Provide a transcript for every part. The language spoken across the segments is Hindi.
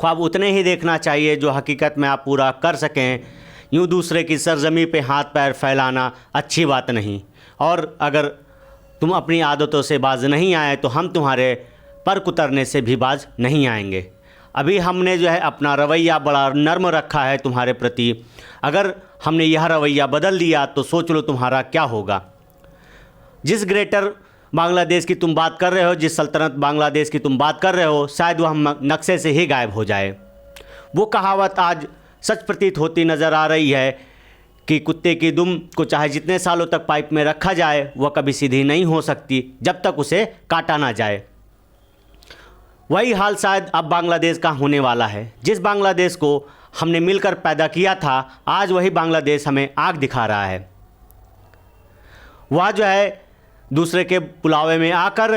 ख्वाब उतने ही देखना चाहिए जो हकीकत में आप पूरा कर सकें। यूँ दूसरे की सरजमी पे हाथ पैर फैलाना अच्छी बात नहीं। और अगर तुम अपनी आदतों से बाज नहीं आए तो हम तुम्हारे पर कुतरने से भी बाज नहीं आएंगे। अभी हमने जो है अपना रवैया बड़ा नर्म रखा है तुम्हारे प्रति, अगर हमने यह रवैया बदल दिया तो सोच लो तुम्हारा क्या होगा। जिस ग्रेटर बांग्लादेश की तुम बात कर रहे हो, जिस सल्तनत बांग्लादेश की तुम बात कर रहे हो, शायद वह नक्शे से ही गायब हो जाए। वो कहावत आज सच प्रतीत होती नज़र आ रही है कि कुत्ते की दुम को चाहे जितने सालों तक पाइप में रखा जाए वह कभी सीधी नहीं हो सकती जब तक उसे काटा ना जाए। वही हाल शायद अब बांग्लादेश का होने वाला है। जिस बांग्लादेश को हमने मिलकर पैदा किया था, आज वही बांग्लादेश हमें आग दिखा रहा है। वह जो है दूसरे के पुलावे में आकर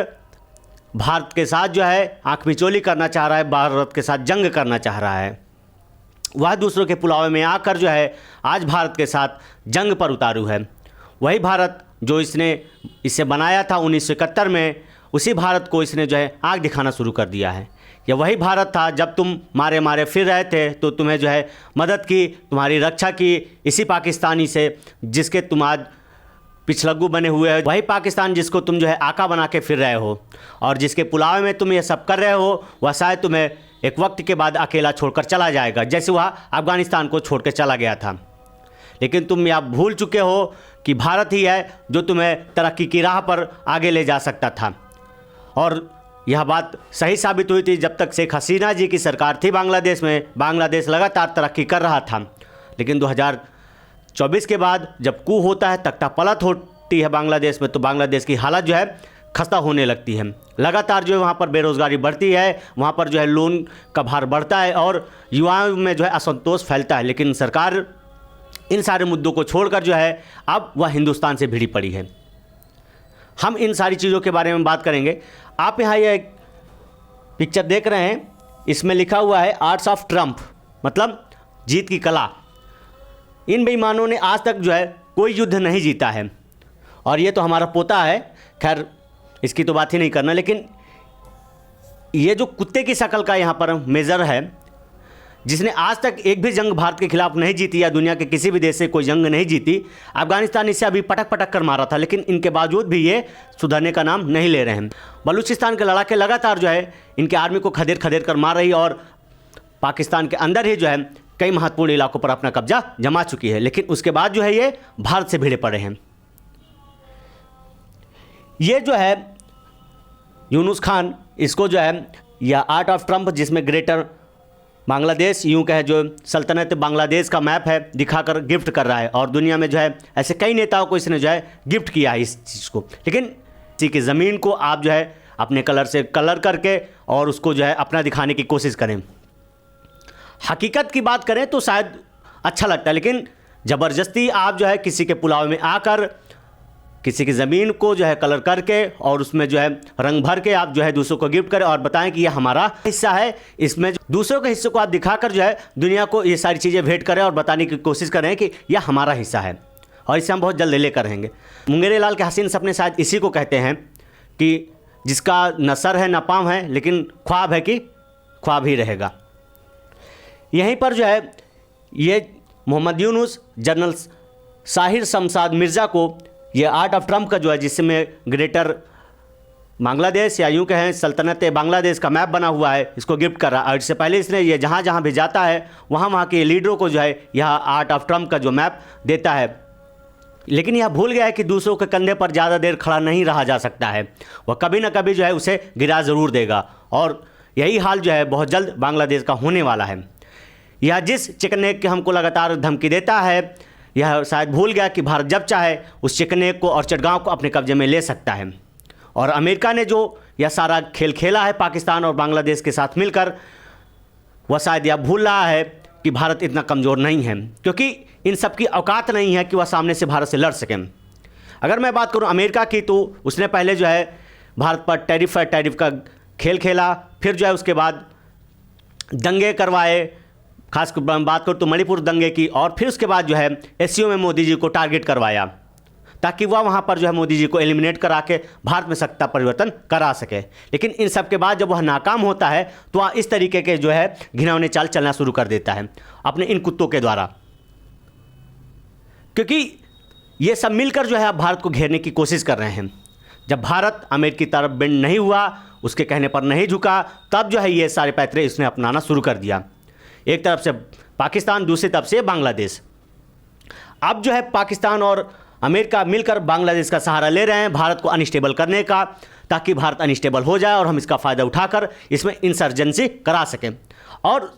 भारत के साथ जो है आँख मिचौली करना चाह रहा है, भारत के साथ जंग करना चाह रहा है। वह दूसरों के पुलावे में आकर जो है आज भारत के साथ जंग पर उतारू है। वही भारत जो इसने इसे बनाया था 1971 में, उसी भारत को इसने जो है आग दिखाना शुरू कर दिया है। यह वही भारत था जब तुम मारे मारे फिर रहे थे तो तुम्हें जो है मदद की, तुम्हारी रक्षा की इसी पाकिस्तानी से जिसके तुम आज पिछलग्गू बने हुए हो। वही पाकिस्तान जिसको तुम जो है आका बना के फिर रहे हो और जिसके पुलाव में तुम ये सब कर रहे हो, वह शायद तुम्हें एक वक्त के बाद अकेला छोड़कर चला जाएगा, जैसे वह अफ़गानिस्तान को छोड़ के चला गया था। लेकिन तुम यह भूल चुके हो कि भारत ही है जो तुम्हें तरक्की की राह पर आगे ले जा सकता था। और यह बात सही साबित हुई थी जब तक शेख हसीना जी की सरकार थी बांग्लादेश में। बांग्लादेश लगातार तरक्की कर रहा था, लेकिन 2024 के बाद जब कू होता है, तख्ता पलट होती है बांग्लादेश में, तो बांग्लादेश की हालत जो है खस्ता होने लगती है। लगातार जो है वहाँ पर बेरोज़गारी बढ़ती है, वहाँ पर जो है लोन का भार बढ़ता है और युवाओं में जो है असंतोष फैलता है। लेकिन सरकार इन सारे मुद्दों को छोड़कर जो है अब वह हिंदुस्तान से भिड़ी पड़ी है। हम इन सारी चीज़ों के बारे में बात करेंगे। आप यहाँ ये पिक्चर देख रहे हैं, इसमें लिखा हुआ है आर्ट्स ऑफ ट्रम्प, मतलब जीत की कला। इन बेईमानों ने आज तक जो है कोई युद्ध नहीं जीता है। और ये तो हमारा पोता है, खैर इसकी तो बात ही नहीं करना। लेकिन ये जो कुत्ते की शक्ल का यहाँ पर मेज़र है, जिसने आज तक एक भी जंग भारत के खिलाफ नहीं जीती या दुनिया के किसी भी देश से कोई जंग नहीं जीती, अफगानिस्तान इससे अभी पटक पटक कर मारा था, लेकिन इनके बावजूद भी ये सुधरने का नाम नहीं ले रहे हैं। बलूचिस्तान के लड़ाके लगातार जो है इनके आर्मी को खदेड़ खदेड़ कर मार रही और पाकिस्तान के अंदर ही जो है कई महत्वपूर्ण इलाकों पर अपना कब्जा जमा चुकी है। लेकिन उसके बाद जो है ये भारत से भिड़े पड़े हैं। ये जो है यूनुस खान, इसको जो है यह आर्ट ऑफ ट्रम्प, जिसमें ग्रेटर बांग्लादेश यूँ कहे जो सल्तनत बांग्लादेश का मैप है, दिखाकर गिफ्ट कर रहा है। और दुनिया में जो है ऐसे कई नेताओं को इसने जो है गिफ्ट किया है इस चीज़ को। लेकिन इसी की ज़मीन को आप जो है अपने कलर से कलर करके और उसको जो है अपना दिखाने की कोशिश करें। हकीकत की बात करें तो शायद अच्छा लगता है, लेकिन ज़बरदस्ती आप जो है किसी के पुलाव में आकर किसी की ज़मीन को जो है कलर करके और उसमें जो है रंग भर के आप जो है दूसरों को गिफ्ट करें और बताएं कि यह हमारा हिस्सा है। इसमें दूसरों के हिस्से को आप दिखाकर जो है दुनिया को ये सारी चीज़ें भेंट करें और बताने की कोशिश करें कि यह हमारा हिस्सा है। और इसे हम बहुत जल्द लेकर रहेंगे। मुंगेरी लाल के हसीन सपने शायद इसी को कहते हैं कि जिसका न सर है न पाँव है, लेकिन ख्वाब है कि ख्वाब ही रहेगा। यहीं पर जो है ये मोहम्मद यूनुस जनरल साहिर शमशाद मिर्ज़ा को ये आर्ट ऑफ ट्रम्प का जो है, जिसमें ग्रेटर बांग्लादेश या यूँ कहें सल्तनत बांग्लादेश का मैप बना हुआ है, इसको गिफ्ट कर रहा है। और इससे पहले इसने ये जहाँ जहाँ भी जाता है वहाँ के लीडरों को जो है यह आर्ट ऑफ ट्रम्प का जो मैप देता है। लेकिन यह भूल गया है कि दूसरों के कंधे पर ज़्यादा देर खड़ा नहीं रहा जा सकता है, वह कभी ना कभी जो है उसे गिरा ज़रूर देगा। और यही हाल जो है बहुत जल्द बांग्लादेश का होने वाला है। यह जिस चिकन नेक के हमको लगातार धमकी देता है, यह शायद भूल गया कि भारत जब चाहे उस चिकन नेक को और चटगांव को अपने कब्जे में ले सकता है। और अमेरिका ने जो यह सारा खेल खेला है पाकिस्तान और बांग्लादेश के साथ मिलकर, वह शायद यह भूल रहा है कि भारत इतना कमज़ोर नहीं है, क्योंकि इन सब की औकात नहीं है कि वह सामने से भारत से लड़ सकें। अगर मैं बात करूं अमेरिका की, तो उसने पहले जो है भारत पर टैरिफ का खेल खेला, फिर जो है उसके बाद दंगे करवाए, खास बात करूँ तो मणिपुर दंगे की, और फिर उसके बाद जो है एससीओ में मोदी जी को टारगेट करवाया। ताकि वह वहाँ पर जो है मोदी जी को एलिमिनेट करा के भारत में सत्ता परिवर्तन करा सके। लेकिन इन सब के बाद जब वह नाकाम होता है तो वह इस तरीके के जो है घिनौने चाल चलना शुरू कर देता है अपने इन कुत्तों के द्वारा, क्योंकि ये सब मिलकर जो है अब भारत को घेरने की कोशिश कर रहे हैं। जब भारत अमेरिका की तरफ बेंड नहीं हुआ, उसके कहने पर नहीं झुका, तब जो है ये सारे पैतरे इसने अपनाना शुरू कर दिया। एक तरफ से पाकिस्तान, दूसरी तरफ से बांग्लादेश। अब जो है पाकिस्तान और अमेरिका मिलकर बांग्लादेश का सहारा ले रहे हैं भारत को अनस्टेबल करने का, ताकि भारत अनस्टेबल हो जाए और हम इसका फ़ायदा उठाकर इसमें इंसर्जेंसी करा सकें। और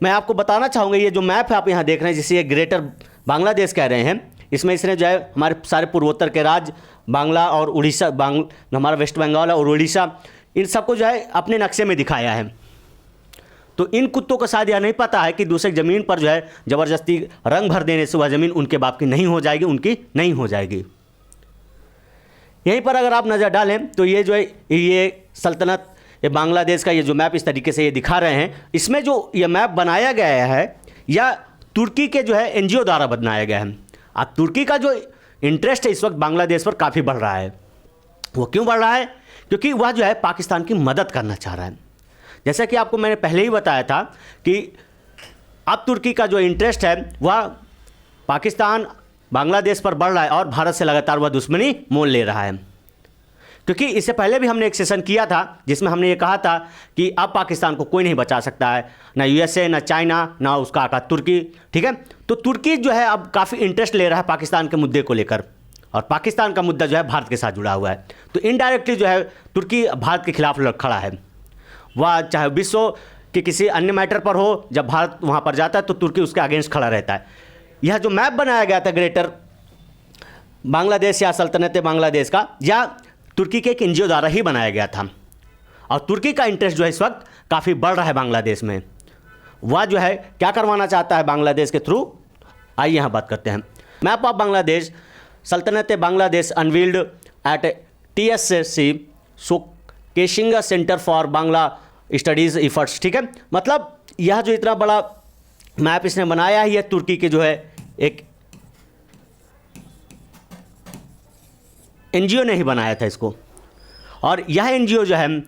मैं आपको बताना चाहूँगा, ये जो मैप है आप यहाँ देख रहे हैं, जिसे ये ग्रेटर बांग्लादेश कह रहे हैं, इसमें इसने जो है हमारे सारे पूर्वोत्तर के राज्य बांग्ला और उड़ीसा, हमारा वेस्ट बंगाल और उड़ीसा, इन सबको जो है अपने नक्शे में दिखाया है। तो इन कुत्तों को शायद यह नहीं पता है कि दूसरे ज़मीन पर जो है ज़बरदस्ती रंग भर देने से वह ज़मीन उनके बाप की नहीं हो जाएगी, उनकी नहीं हो जाएगी। यहीं पर अगर आप नज़र डालें तो ये जो है ये सल्तनत ये बांग्लादेश का ये जो मैप इस तरीके से ये दिखा रहे हैं, इसमें जो ये मैप बनाया गया है या तुर्की के जो है एनजीओ द्वारा बनाया गया है। अब तुर्की का जो इंटरेस्ट है इस वक्त बांग्लादेश पर काफ़ी बढ़ रहा है। वो क्यों बढ़ रहा है? क्योंकि वह जो है पाकिस्तान की मदद करना चाह रहा है। जैसा कि आपको मैंने पहले ही बताया था कि अब तुर्की का जो इंटरेस्ट है वह पाकिस्तान, बांग्लादेश पर बढ़ रहा है और भारत से लगातार वह दुश्मनी मोल ले रहा है। क्योंकि इससे पहले भी हमने एक सेशन किया था जिसमें हमने ये कहा था कि अब पाकिस्तान को कोई नहीं बचा सकता है, ना यूएसए, ना चाइना, ना उसका आका तुर्की। ठीक है, तो तुर्की जो है अब काफ़ी इंटरेस्ट ले रहा है पाकिस्तान के मुद्दे को लेकर, और पाकिस्तान का मुद्दा जो है भारत के साथ जुड़ा हुआ है। तो इनडायरेक्टली जो है तुर्की भारत के खिलाफ खड़ा है। वह चाहे विश्व के किसी अन्य मैटर पर हो, जब भारत वहाँ पर जाता है तो तुर्की उसके अगेंस्ट खड़ा रहता है। यह जो मैप बनाया गया था ग्रेटर बांग्लादेश या सल्तनत बांग्लादेश का, या तुर्की के एक एनजीओ द्वारा ही बनाया गया था। और तुर्की का इंटरेस्ट जो है इस वक्त काफ़ी बढ़ रहा है बांग्लादेश में। वह जो है क्या करवाना चाहता है बांग्लादेश के थ्रू, आइए यहाँ बात करते हैं। Map of Bangladesh, Sultanat Bangladesh unveiled at TSC showcasing centre for Bangla studies efforts. ठीक है, मतलब यह जो इतना बड़ा मैप इसने बनाया है, यह तुर्की के जो है एक एनजीओ ने ही बनाया था इसको। और यह एनजीओ जो है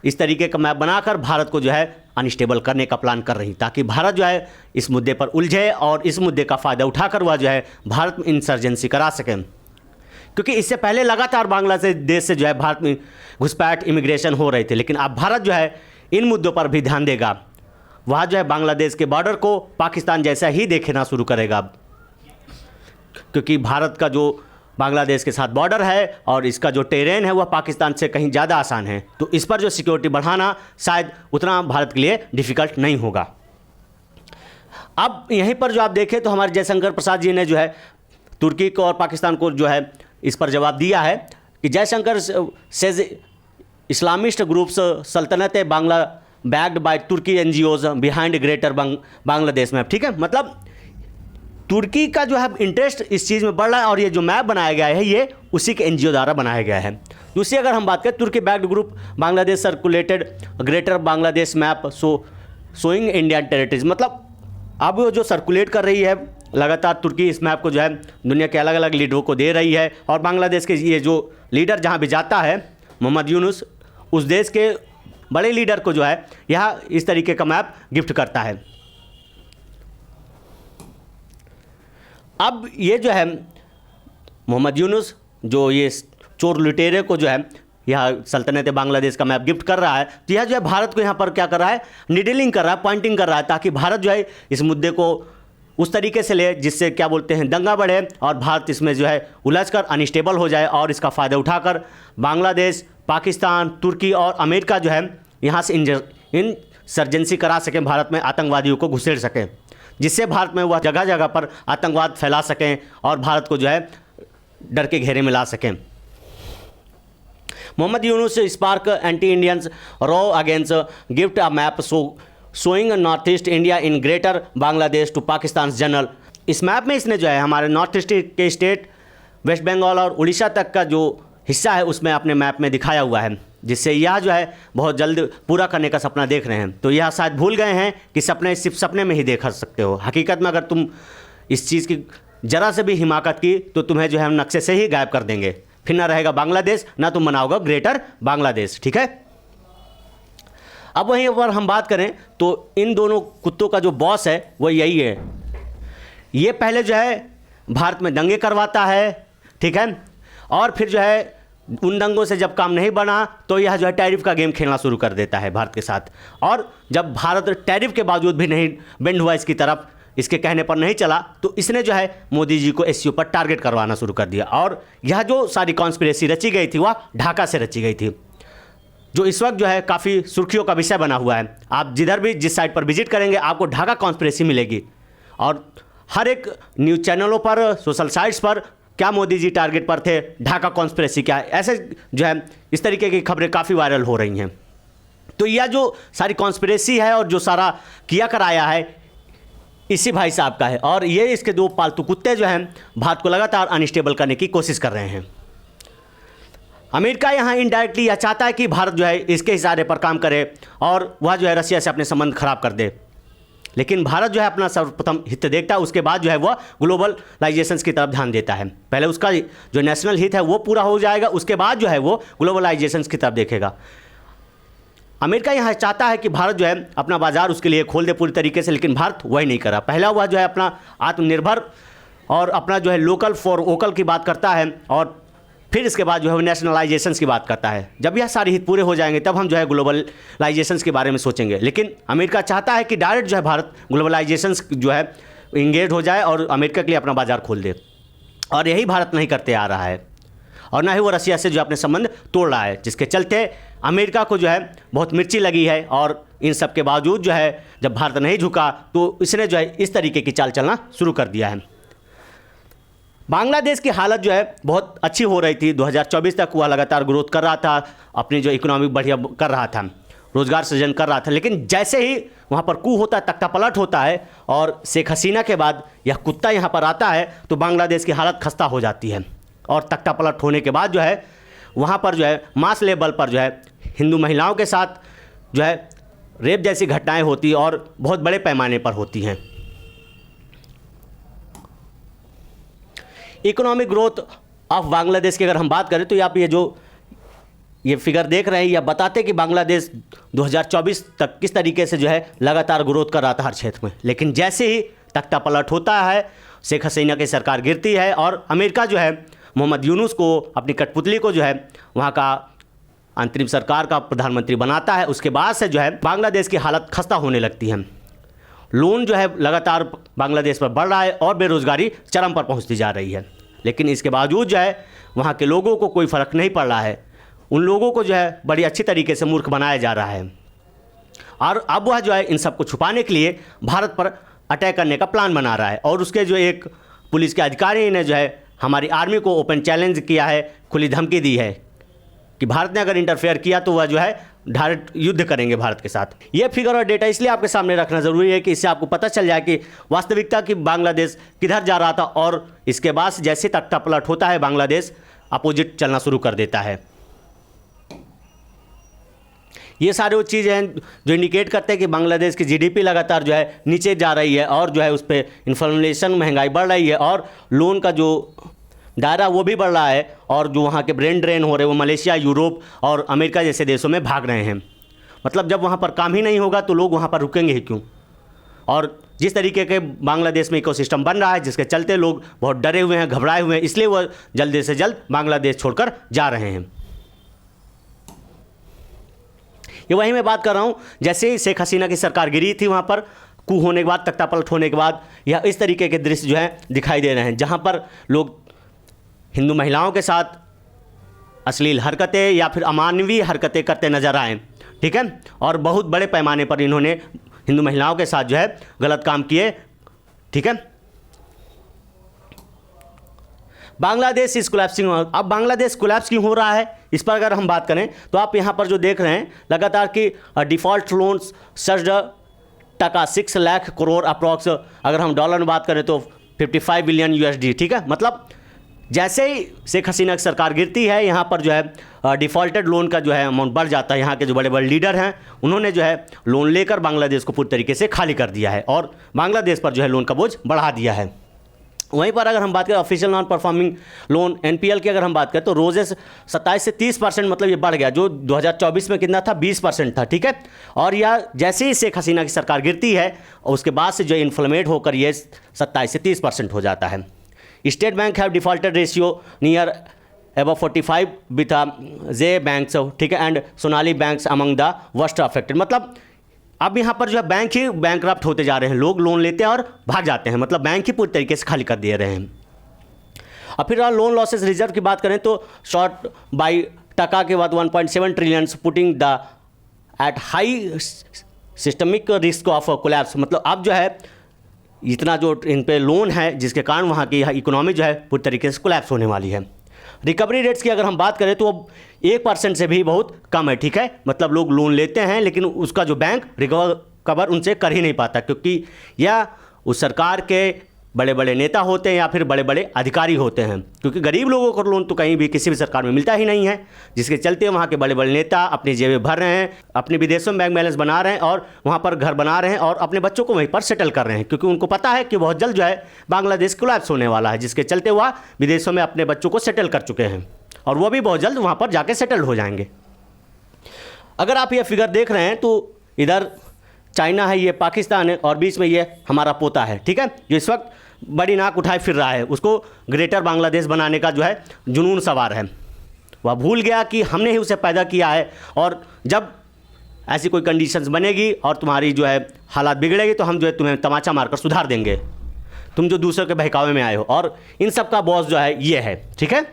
इस तरीके का मैप बनाकर भारत को जो है अनस्टेबल करने का प्लान कर रही, ताकि भारत जो है इस मुद्दे पर उलझे और इस मुद्दे का फ़ायदा उठाकर वह जो है भारत में इंसर्जेंसी करा सकें। क्योंकि इससे पहले लगातार बांग्लादेश से जो है भारत में घुसपैठ, इमिग्रेशन हो रहे थे, लेकिन अब भारत जो है इन मुद्दों पर भी ध्यान देगा। वह जो है बांग्लादेश के बॉर्डर को पाकिस्तान जैसा ही देखना शुरू करेगा अब, क्योंकि भारत का जो बांग्लादेश के साथ बॉर्डर है और इसका जो टेरेन है वह पाकिस्तान से कहीं ज़्यादा आसान है, तो इस पर जो सिक्योरिटी बढ़ाना शायद उतना भारत के लिए डिफ़िकल्ट नहीं होगा। अब यहीं पर जो आप देखें तो हमारे जयशंकर प्रसाद जी ने जो है तुर्की को और पाकिस्तान को जो है इस पर जवाब दिया है कि Jaishankar says Islamist groups Sultanat Bangla backed by Turkey NGOs behind greater Bangladesh map. ठीक है, मतलब तुर्की का जो है इंटरेस्ट इस चीज़ में बढ़ रहा है और ये जो मैप बनाया गया है ये उसी के एनजीओ द्वारा बनाया गया है। दूसरी अगर हम बात करें, Turkey backed group Bangladesh circulated greater Bangladesh map showing Indian territories, मतलब अब वो जो सर्कुलेट कर रही है लगातार तुर्की इस मैप को जो है दुनिया के अलग अलग लीडरों को दे रही है, और बांग्लादेश के ये जो लीडर जहाँ भी जाता है मोहम्मद यूनुस, उस देश के बड़े लीडर को जो है यह इस तरीके का मैप गिफ्ट करता है। अब ये जो है मोहम्मद यूनुस जो ये चोर लुटेरे को जो है यह सल्तनत बांग्लादेश का मैप गिफ्ट कर रहा है, तो यह जो है भारत को यहाँ पर क्या कर रहा है, निडलिंग कर रहा है, पॉइंटिंग कर रहा है, ताकि भारत जो है इस मुद्दे को उस तरीके से ले जिससे क्या बोलते हैं दंगा बढ़े और भारत इसमें जो है उलझकर अनस्टेबल हो जाए और इसका फ़ायदा उठाकर बांग्लादेश, पाकिस्तान, तुर्की और अमेरिका जो है यहाँ से इंसर्जेंसी करा सकें, भारत में आतंकवादियों को घुसेड़ सकें, जिससे भारत में वह जगह जगह पर आतंकवाद फैला सकें और भारत को जो है डर के घेरे में ला सकें। Mohammad Yunus spark anti Indians row against gift a map showing north east India in greater Bangladesh to Pakistan general. इस मैप में इसने जो है हमारे नॉर्थ ईस्ट के स्टेट वेस्ट बंगाल और उड़ीसा तक का जो हिस्सा है उसमें अपने मैप में दिखाया हुआ है, जिससे यह जो है बहुत जल्द पूरा करने का सपना देख रहे हैं। तो यह शायद भूल गए हैं कि सपने सिर्फ सपने में ही देख सकते हो, हकीकत में अगर तुम इस चीज़ की ज़रा से भी हिमाकत की तो तुम्हें जो है हम नक्शे से ही गायब कर देंगे, फिर ना रहेगा बांग्लादेश, ना तुम बनाओगे ग्रेटर बांग्लादेश। ठीक है। अब वहीं पर हम बात करें तो इन दोनों कुत्तों का जो बॉस है वो यही है। ये पहले जो है भारत में दंगे करवाता है, ठीक है, और फिर जो है उन दंगों से जब काम नहीं बना तो यह जो है टैरिफ का गेम खेलना शुरू कर देता है भारत के साथ। और जब भारत टैरिफ के बावजूद भी नहीं बेंड हुआ इसकी तरफ, इसके कहने पर नहीं चला, तो इसने जो है मोदी जी को एससीओ पर टारगेट करवाना शुरू कर दिया। और यह जो सारी कॉन्स्पिरेसी रची गई थी वह ढाका से रची गई थी, जो इस वक्त जो है काफ़ी सुर्खियों का विषय बना हुआ है। आप जिधर भी जिस साइट पर विजिट करेंगे आपको ढाका कॉन्स्पिरेसी मिलेगी, और हर एक न्यूज़ चैनलों पर, सोशल साइट्स पर क्या मोदी जी टारगेट पर थे, ढाका कॉन्स्पिरेसी क्या, ऐसे जो है इस तरीके की खबरें काफ़ी वायरल हो रही हैं। तो यह जो सारी कॉन्स्पिरेसी है और जो सारा किया कराया है इसी भाई साहब का है, और ये इसके दो पालतू कुत्ते जो हैं भारत को लगातार अनस्टेबल करने की कोशिश कर रहे हैं। अमेरिका यहाँ इनडायरेक्टली यह चाहता है कि भारत जो है इसके इशारे पर काम करे और वह जो है रशिया से अपने संबंध खराब कर दे, लेकिन भारत जो है अपना सर्वप्रथम हित देखता है, उसके बाद जो है वह ग्लोबलाइजेशंस की तरफ ध्यान देता है। पहले उसका जो नेशनल हित है वो पूरा हो जाएगा, उसके बाद जो है वो ग्लोबलाइजेशंस की तरफ देखेगा। अमेरिका यहाँ चाहता है कि भारत जो है अपना बाजार उसके लिए खोल दे पूरी तरीके से, लेकिन भारत वही नहीं करा। पहला वह जो है अपना आत्मनिर्भर और अपना जो है लोकल फॉर वोकल की बात करता है, और फिर इसके बाद जो है नेशनलाइजेशंस की बात करता है। जब यह सारे हित पूरे हो जाएंगे तब हम जो है ग्लोबलाइजेशंस के बारे में सोचेंगे। लेकिन अमेरिका चाहता है कि डायरेक्ट जो है भारत ग्लोबलाइजेशंस जो है इंगेज हो जाए और अमेरिका के लिए अपना बाजार खोल दे, और यही भारत नहीं करते आ रहा है, और ना ही वो रशिया से जो अपने संबंध तोड़ रहा है, जिसके चलते अमेरिका को जो है बहुत मिर्ची लगी है। और इन सब के बावजूद जो है जब भारत नहीं झुका तो इसने जो है इस तरीके की चाल चलना शुरू कर दिया है। बांग्लादेश की हालत जो है बहुत अच्छी हो रही थी, 2024 तक वह लगातार ग्रोथ कर रहा था, अपनी जो इकोनॉमिक बढ़िया कर रहा था, रोजगार सृजन कर रहा था। लेकिन जैसे ही वहाँ पर कू होता है, तख्ता पलट होता है और शेख हसीना के बाद यह कुत्ता यहाँ पर आता है, तो बांग्लादेश की हालत खस्ता हो जाती है। और तख्ता पलट होने के बाद जो है वहाँ पर जो है मास लेवल पर जो है हिंदू महिलाओं के साथ जो है रेप जैसी घटनाएं होती और बहुत बड़े पैमाने पर होती हैं। इकोनॉमिक ग्रोथ ऑफ बांग्लादेश की अगर हम बात करें तो आप ये फिगर देख रहे हैं, यह बताते कि बांग्लादेश 2024 तक किस तरीके से जो है लगातार ग्रोथ कर रहा था हर क्षेत्र में। लेकिन जैसे ही तख्ता पलट होता है, शेख हसीना की सरकार गिरती है और अमेरिका जो है मोहम्मद यूनुस को, अपनी कठपुतली को जो है वहाँ का अंतरिम सरकार का प्रधानमंत्री बनाता है, उसके बाद से जो है बांग्लादेश की हालत खस्ता होने लगती है। लोन जो है लगातार बांग्लादेश पर बढ़ रहा है और बेरोज़गारी चरम पर पहुंचती जा रही है। लेकिन इसके बावजूद जो है वहाँ के लोगों को कोई फ़र्क नहीं पड़ रहा है, उन लोगों को जो है बड़ी अच्छी तरीके से मूर्ख बनाया जा रहा है। और अब वह जो है इन सबको छुपाने के लिए भारत पर अटैक करने का प्लान बना रहा है। और उसके जो एक पुलिस के अधिकारी ने जो है हमारी आर्मी को ओपन चैलेंज किया है, खुली धमकी दी है कि भारत ने अगर इंटरफेयर किया तो वह जो है डायरेक्ट युद्ध करेंगे भारत के साथ। ये फिगर और डेटा इसलिए आपके सामने रखना ज़रूरी है कि इससे आपको पता चल जाए कि वास्तविकता की बांग्लादेश किधर जा रहा था, और इसके बाद जैसे तख्ता पलट होता है बांग्लादेश अपोजिट चलना शुरू कर देता है। ये सारे वो चीज़ें हैं जो इंडिकेट करते हैं कि बांग्लादेश की जीडीपी लगातार जो है नीचे जा रही है, और जो है उस पर इन्फ्लेशन, महंगाई बढ़ रही है, और लोन का जो दायरा वो भी बढ़ रहा है, और जो वहाँ के ब्रेन ड्रेन हो रहे हैं वो मलेशिया, यूरोप और अमेरिका जैसे देशों में भाग रहे हैं। मतलब जब वहाँ पर काम ही नहीं होगा तो लोग वहाँ पर रुकेंगे ही क्यों। और जिस तरीके के बांग्लादेश में इकोसिस्टम बन रहा है, जिसके चलते लोग बहुत डरे हुए हैं, घबराए हुए हैं, इसलिए वह जल्दी से जल्द बांग्लादेश छोड़कर जा रहे हैं। ये वही मैं बात कर रहा हूँ, जैसे ही शेख हसीना की सरकार गिरी थी वहाँ पर कू होने के बाद, तख्ता पलट होने के बाद यह इस तरीके के दृश्य जो है दिखाई दे रहे हैं, जहाँ पर लोग हिंदू महिलाओं के साथ अश्लील हरकतें या फिर अमानवीय हरकतें करते नजर आए। ठीक है, और बहुत बड़े पैमाने पर इन्होंने हिंदू महिलाओं के साथ जो है गलत काम किए। ठीक है, बांग्लादेश इस कोलैप्सिंग। अब बांग्लादेश कोलैप्स क्यों हो रहा है, इस पर अगर हम बात करें तो आप यहाँ पर जो देख रहे हैं लगातार कि डिफ़ॉल्ट लोन्स सर्ज टका 6 लाख करोड़ अप्रॉक्स, अगर हम डॉलर में बात करें तो 55 बिलियन USD। ठीक है, मतलब जैसे ही शेख हसीना की सरकार गिरती है यहाँ पर जो है डिफ़ॉल्टेड लोन का जो है अमाउंट बढ़ जाता है। यहाँ के जो बड़े बड़े लीडर हैं उन्होंने जो है लोन लेकर बांग्लादेश को पूरी तरीके से खाली कर दिया है और बांग्लादेश पर जो है लोन का बोझ बढ़ा दिया है। वहीं पर अगर हम बात करें official non performing loan NPL की अगर हम बात करें तो रोजेस 27 से 30% मतलब ये बढ़ गया, जो 2024 में कितना था 20% था, ठीक है। और यह जैसे ही शेख हसीना की सरकार गिरती है और उसके बाद से जो इन्फ्लेमेट होकर ये 27 से 30% हो जाता है। State bank have defaulted ratio near above 45 with J banks, ठीक है, and Sonali banks among the worst affected. मतलब अब यहाँ पर जो है बैंक ही बैंकरप्ट होते जा रहे हैं, लोग लोन लेते हैं और भाग जाते हैं, मतलब बैंक ही पूरी तरीके से खाली कर दे रहे हैं। और फिर लोन लॉसेस रिजर्व की बात करें तो शॉर्ट बाई टका के बाद 1.7 trillion putting the at high systemic risk of collapse. मतलब अब जो है इतना जो इन पे लोन है जिसके कारण वहाँ की इकोनॉमी जो है पूरी तरीके से कोलैप्स होने वाली है। रिकवरी रेट्स की अगर हम बात करें तो अब 1% से भी बहुत कम है, ठीक है। मतलब लोग लोन लेते हैं लेकिन उसका जो बैंक रिकवर उनसे कर ही नहीं पाता, क्योंकि या उस सरकार के बड़े बड़े नेता होते हैं या फिर बड़े बड़े अधिकारी होते हैं, क्योंकि गरीब लोगों को लोन तो कहीं भी किसी भी सरकार में मिलता ही नहीं है, जिसके चलते वहाँ के बड़े बड़े नेता अपनी जेबें भर रहे हैं, अपने विदेशों में बैंक बैलेंस बना रहे हैं और वहाँ पर घर बना रहे हैं और अपने बच्चों को वहीं पर सेटल कर रहे हैं, क्योंकि उनको पता है कि बहुत जल्द जो है बांग्लादेश कोलैप्स होने वाला है, जिसके चलते वह विदेशों में अपने बच्चों को सेटल कर चुके हैं और वो भी बहुत जल्द वहाँ पर जाके सेटल हो जाएंगे। अगर आप ये फिगर देख रहे हैं तो इधर चाइना है, ये पाकिस्तान है और बीच में ये हमारा पोता है, ठीक है, जो इस वक्त बड़ी नाक उठाए फिर रहा है। उसको ग्रेटर बांग्लादेश बनाने का जो है जुनून सवार है। वह भूल गया कि हमने ही उसे पैदा किया है और जब ऐसी कोई कंडीशंस बनेगी और तुम्हारी जो है हालात बिगड़ेगी तो हम जो है तुम्हें तमाचा मारकर सुधार देंगे, तुम जो दूसरों के बहकावे में आए हो। और इन सब का बॉस जो है ये है, ठीक है।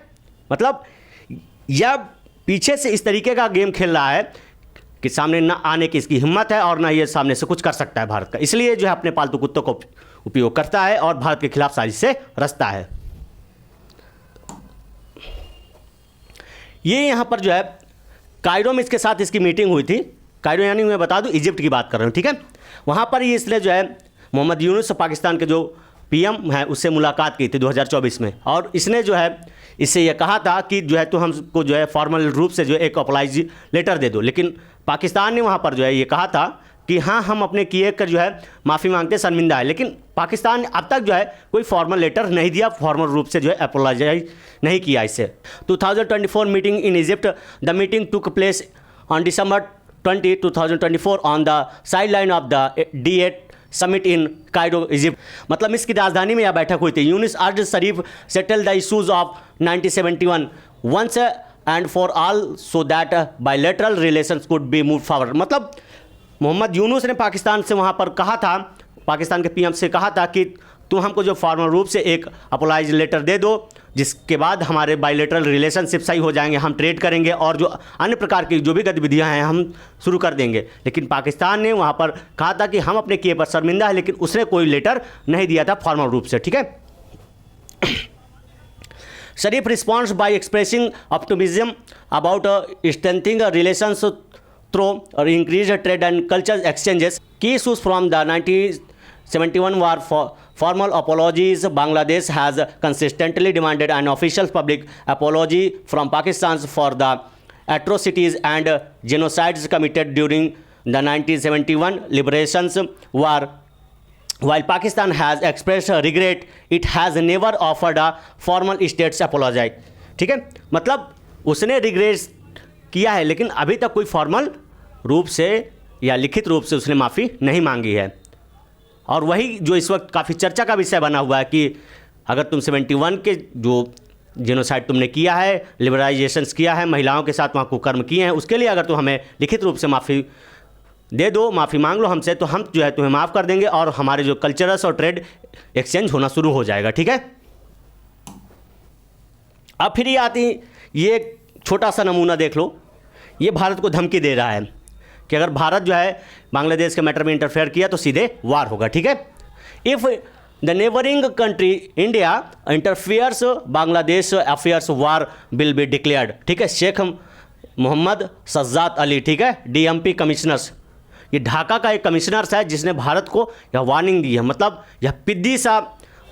मतलब यह पीछे से इस तरीके का गेम खेल रहा है कि सामने ना आने की इसकी हिम्मत है और ना ये सामने से कुछ कर सकता है भारत का, इसलिए जो है अपने पालतू कुत्तों को उपयोग करता है और भारत के खिलाफ साजिश से रचता है। ये यहाँ पर जो है कायरो में इसके साथ इसकी मीटिंग हुई थी। कायरो यानी मैं बता दूं इजिप्ट की बात कर रहा हूँ, ठीक है। वहाँ पर ये इसने जो है मोहम्मद यूनुस पाकिस्तान के जो पीएम है उससे मुलाकात की थी 2024 में, और इसने जो है इससे यह कहा था कि जो है तो हमको जो है फॉर्मल रूप से जो है एक अपोलॉजी लेटर दे दो, लेकिन पाकिस्तान ने वहाँ पर जो है ये कहा था कि हाँ हम अपने किए कर जो है माफ़ी मांगते शर्मिंदा है, लेकिन पाकिस्तान ने अब तक जो है कोई फॉर्मल लेटर नहीं दिया, फॉर्मल रूप से जो है अपोलोजाइज नहीं किया इससे। 2024 meeting in Egypt, the meeting took place on December 20, 2024 on the side line of the D8 summit in Cairo Egypt. मतलब इसकी राजधानी में यह बैठक हुई थी। Yunus urges Sharif settle the issues of 1971 once and for all so that bilateral relations could be move forward. मतलब मोहम्मद यूनुस ने पाकिस्तान से वहाँ पर कहा था, पाकिस्तान के पीएम से कहा था कि तुम हमको जो फॉर्मल रूप से एक अपोलाइज लेटर दे दो, जिसके बाद हमारे बायलैटरल रिलेशनशिप सही हो जाएंगे, हम ट्रेड करेंगे और जो अन्य प्रकार की जो भी गतिविधियां हैं हम शुरू कर देंगे। लेकिन पाकिस्तान ने वहाँ पर कहा था कि हम अपने किए पर शर्मिंदा है, लेकिन उसने कोई लेटर नहीं दिया था फॉर्मल रूप से, ठीक है। Sharif response by expressing optimism about strengthening relations through और increase trade and culture exchanges key issues from the 1971 war formal apologies. Bangladesh has consistently demanded an official public apology from Pakistan for the atrocities and genocides committed during the 1971 liberations war. While Pakistan has expressed regret, it has never offered a formal state's apology. ठीक है, मतलब उसने रिग्रेट किया है लेकिन अभी तक कोई फॉर्मल रूप से या लिखित रूप से उसने माफ़ी नहीं मांगी है। और वही जो इस वक्त काफ़ी चर्चा का विषय बना हुआ है कि अगर तुम 71 के जो जेनोसाइड तुमने किया है, लिबरलाइजेशंस किया है, महिलाओं के साथ वहाँ कुकर्म किए हैं, उसके लिए अगर तुम हमें लिखित रूप से माफ़ी दे दो, माफ़ी मांग लो हमसे, तो हम जो है तुम्हें माफ़ कर देंगे और हमारे जो कल्चरस और ट्रेड एक्सचेंज होना शुरू हो जाएगा, ठीक है। अब फिर ये आती, ये छोटा सा नमूना देख लो, ये भारत को धमकी दे रहा है कि अगर भारत जो है बांग्लादेश के मैटर में इंटरफेयर किया तो सीधे वार होगा, ठीक है। If the neighbouring country India interferes Bangladesh affairs war will be declared, ठीक है। शेख मोहम्मद सज्जाद अली, ठीक है, DMP कमिश्नर्स, ये ढाका का एक कमिश्नर्स है जिसने भारत को यह वार्निंग दी है। मतलब यह पिद्दी सा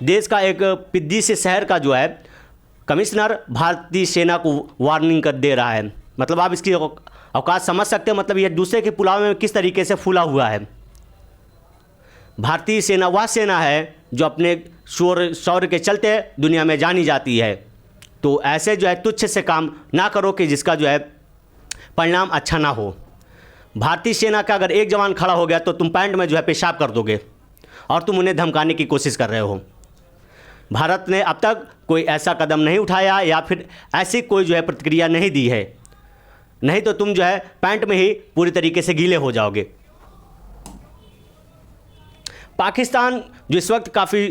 देश का एक पिद्दी से शहर का जो है कमिश्नर भारतीय सेना को वार्निंग कर दे रहा है। मतलब आप इसकी अवकाश समझ सकते हैं, मतलब यह दूसरे के पुलाव में किस तरीके से फूला हुआ है। भारतीय सेना वह सेना है जो अपने शौर्य के चलते दुनिया में जानी जाती है। तो ऐसे जो है तुच्छ से काम ना करो कि जिसका जो है परिणाम अच्छा ना हो। भारतीय सेना का अगर एक जवान खड़ा हो गया तो तुम पैंट में जो है पेशाब कर दोगे और तुम उन्हें धमकाने की कोशिश कर रहे हो। भारत ने अब तक कोई ऐसा कदम नहीं उठाया या फिर ऐसी कोई जो है प्रतिक्रिया नहीं दी है, नहीं तो तुम जो है पैंट में ही पूरी तरीके से गीले हो जाओगे। पाकिस्तान जो इस वक्त काफ़ी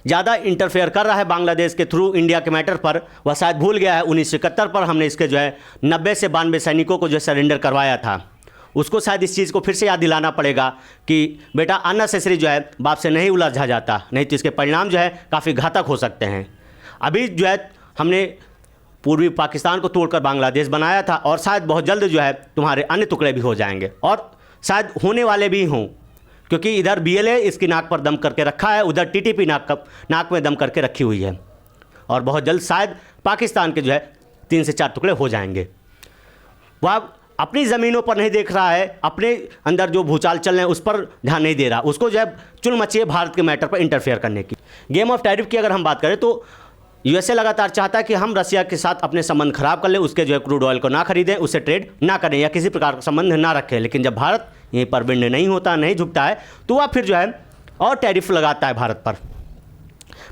ज़्यादा इंटरफेयर कर रहा है बांग्लादेश के थ्रू इंडिया के मैटर पर, वह शायद भूल गया है 1971 पर हमने इसके जो है 90 से 92 सैनिकों को जो सरेंडर करवाया था। उसको शायद इस चीज़ को फिर से याद दिलाना पड़ेगा कि बेटा अननेसेसरी जो है बाप से नहीं उलझा जाता, नहीं तो इसके परिणाम जो है काफ़ी घातक हो सकते हैं। अभी जो है हमने पूर्वी पाकिस्तान को तोड़कर बांग्लादेश बनाया था और शायद बहुत जल्द जो है तुम्हारे अन्य टुकड़े भी हो जाएंगे और शायद होने वाले भी हों, क्योंकि इधर BLA इसकी नाक पर दम करके रखा है, उधर TTP नाक में दम करके रखी हुई है और बहुत जल्द शायद पाकिस्तान के जो है 3 से 4 टुकड़े हो जाएंगे। वह अपनी ज़मीनों पर नहीं देख रहा है, अपने अंदर जो भूचाल चल रहे हैं उस पर ध्यान नहीं दे रहा, उसको जो है चुल मची है भारत के मैटर पर इंटरफेयर करने की। गेम ऑफ टैरिफ की अगर हम बात करें तो USA लगातार चाहता है कि हम रसिया के साथ अपने संबंध खराब कर लें, उसके जो है क्रूड ऑयल को ना खरीदें, उससे ट्रेड ना करें या किसी प्रकार का संबंध ना रखें। लेकिन जब भारत यहीं पर विंड नहीं होता, नहीं झुकता है, तो वह फिर जो है और टैरिफ लगाता है भारत पर।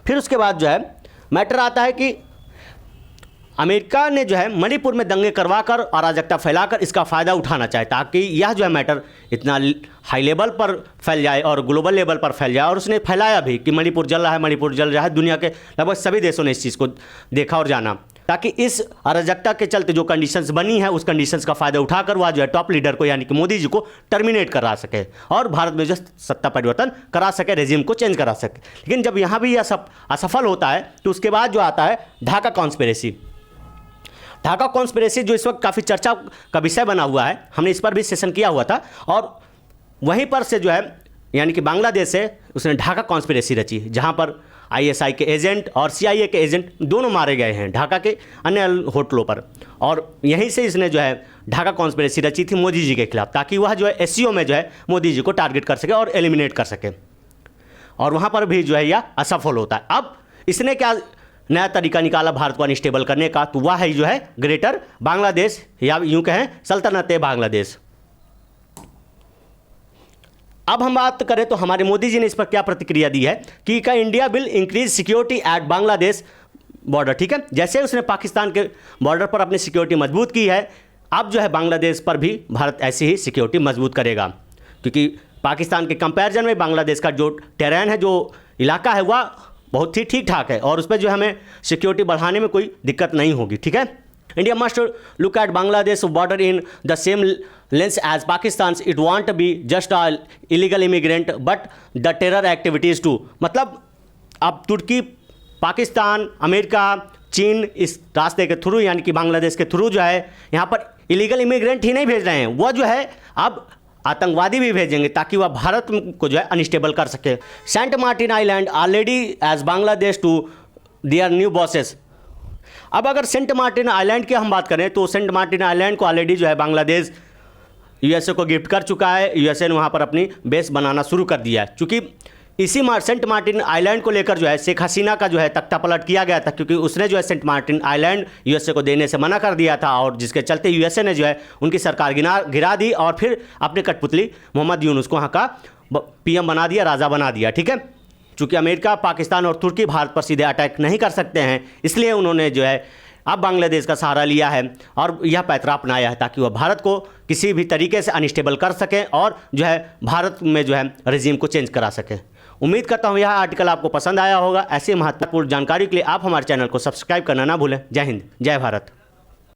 फिर उसके बाद जो है मैटर आता है कि अमेरिका ने जो है मणिपुर में दंगे करवाकर अराजकता फैलाकर इसका फ़ायदा उठाना चाहे ताकि यह जो है मैटर इतना हाई लेवल पर फैल जाए और ग्लोबल लेवल पर फैल जाए। और उसने फैलाया भी कि मणिपुर जल रहा है, मणिपुर जल रहा है। दुनिया के लगभग सभी देशों ने इस चीज़ को देखा और जाना, ताकि इस अराजकता के चलते जो कंडीशंस बनी है उस कंडीशंस का फ़ायदा उठाकर वह जो है टॉप लीडर को यानी कि मोदी जी को टर्मिनेट करा सके और भारत में जो सत्ता परिवर्तन करा सके, रेजिम को चेंज करा सके। लेकिन जब यहाँ भी यह सब असफल होता है तो उसके बाद जो आता है ढाका कॉन्स्पिरेसी। ढाका कॉन्स्पिरेसी जो इस वक्त काफ़ी चर्चा का विषय बना हुआ है, हमने इस पर भी सेशन किया हुआ था और वहीं पर से जो है यानी कि बांग्लादेश से उसने ढाका कॉन्स्पिरेसी रची, जहां पर ISI के एजेंट और CIA के एजेंट दोनों मारे गए हैं ढाका के अन्य होटलों पर। और यहीं से इसने जो है ढाका कॉन्स्पिरेसी रची थी मोदी जी के खिलाफ, ताकि वह जो है SCO में जो है मोदी जी को टारगेट कर सके और एलिमिनेट कर सके। और वहाँ पर भी जो है यह असफल होता है। अब इसने क्या नया तरीका निकाला भारत को अनस्टेबल करने का, तो वह है जो है ग्रेटर बांग्लादेश या यूं कहें सल्तनत बांग्लादेश। अब हम बात करें तो हमारे मोदी जी ने इस पर क्या प्रतिक्रिया दी है कि का India will increase security eight Bangladesh border. ठीक है, जैसे उसने पाकिस्तान के बॉर्डर पर अपनी सिक्योरिटी मजबूत की है, अब जो है बांग्लादेश पर भी भारत ऐसी ही सिक्योरिटी मजबूत करेगा, क्योंकि पाकिस्तान के कंपैरिजन में बांग्लादेश का जो टेरेन है, जो इलाका है, वह बहुत ही ठीक ठाक है और उस पर जो हमें सिक्योरिटी बढ़ाने में कोई दिक्कत नहीं होगी। ठीक है, India must look at Bangladesh border in the same lens as Pakistan. It won't be just a illegal immigrant but the terror activities too. मतलब अब तुर्की, पाकिस्तान, अमेरिका, चीन इस रास्ते के थ्रू यानी कि बांग्लादेश के थ्रू जो है यहाँ पर इलीगल इमिग्रेंट ही नहीं भेज रहे हैं, वह जो है अब आतंकवादी भी भेजेंगे ताकि वह भारत को जो है अनस्टेबल कर सके। Saint Martin island already as Bangladesh to their new bosses. अब अगर सेंट मार्टिन आइलैंड की हम बात करें तो सेंट मार्टिन आइलैंड को ऑलरेडी जो है बांग्लादेश USA को गिफ्ट कर चुका है। USA ने वहाँ पर अपनी बेस बनाना शुरू कर दिया है, चूँकि इसी सेंट मार्टिन आइलैंड को लेकर जो है शेख हसीना का जो है तख्ता पलट किया गया था, क्योंकि उसने जो है सेंट मार्टिन आइलैंड USA को देने से मना कर दिया था और जिसके चलते USA ने जो है उनकी सरकार गिरा दी और फिर अपने कठपुतली मोहम्मद यूनुस को वहाँ का PM बना दिया, राजा बना दिया। ठीक है, चूँकि अमेरिका, पाकिस्तान और तुर्की भारत पर सीधे अटैक नहीं कर सकते हैं, इसलिए उन्होंने जो है अब बांग्लादेश का सहारा लिया है और यह पैतरा अपनाया है ताकि वह भारत को किसी भी तरीके से अनस्टेबल कर सकें और जो है भारत में जो है रेजिम को चेंज करा सकें। उम्मीद करता हूँ यह आर्टिकल आपको पसंद आया होगा। ऐसी महत्वपूर्ण जानकारी के लिए आप हमारे चैनल को सब्सक्राइब करना ना भूलें। जय हिंद, जय भारत।